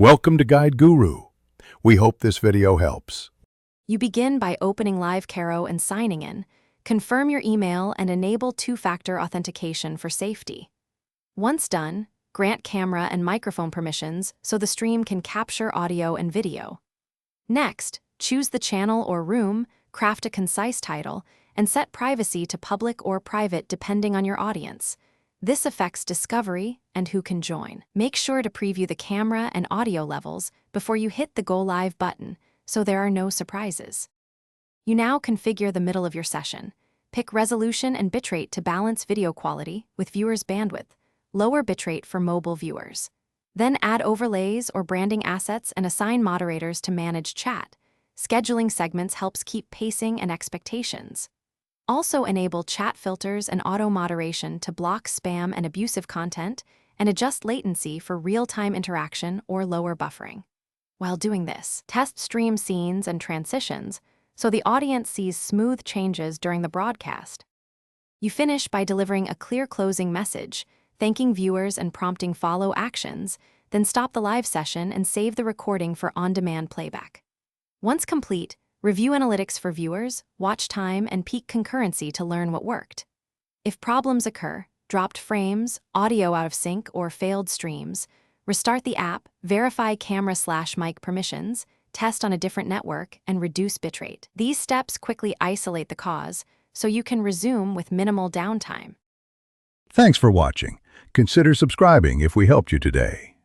Welcome to Guide Guru. We hope this video helps. You begin by opening Live Karo and signing in. Confirm your email and enable two-factor authentication for safety. Once done, grant camera and microphone permissions so the stream can capture audio and video. Next, choose the channel or room, craft a concise title, and set privacy to public or private depending on your audience. This affects discovery and who can join. Make sure to preview the camera and audio levels before you hit the Go Live button so there are no surprises. You now configure the middle of your session. Pick resolution and bitrate to balance video quality with viewers' bandwidth. Lower bitrate for mobile viewers. Then add overlays or branding assets and assign moderators to manage chat. Scheduling segments helps keep pacing and expectations. Also enable chat filters and auto-moderation to block spam and abusive content and adjust latency for real-time interaction or lower buffering. While doing this, test stream scenes and transitions so the audience sees smooth changes during the broadcast. You finish by delivering a clear closing message, thanking viewers and prompting follow actions, then stop the live session and save the recording for on-demand playback. Once complete, review analytics for viewers, watch time, and peak concurrency to learn what worked. If problems occur, dropped frames, audio out of sync, or failed streams, restart the app, verify camera/mic permissions, test on a different network, and reduce bitrate. These steps quickly isolate the cause, so you can resume with minimal downtime. Thanks for watching. Consider subscribing if we helped you today.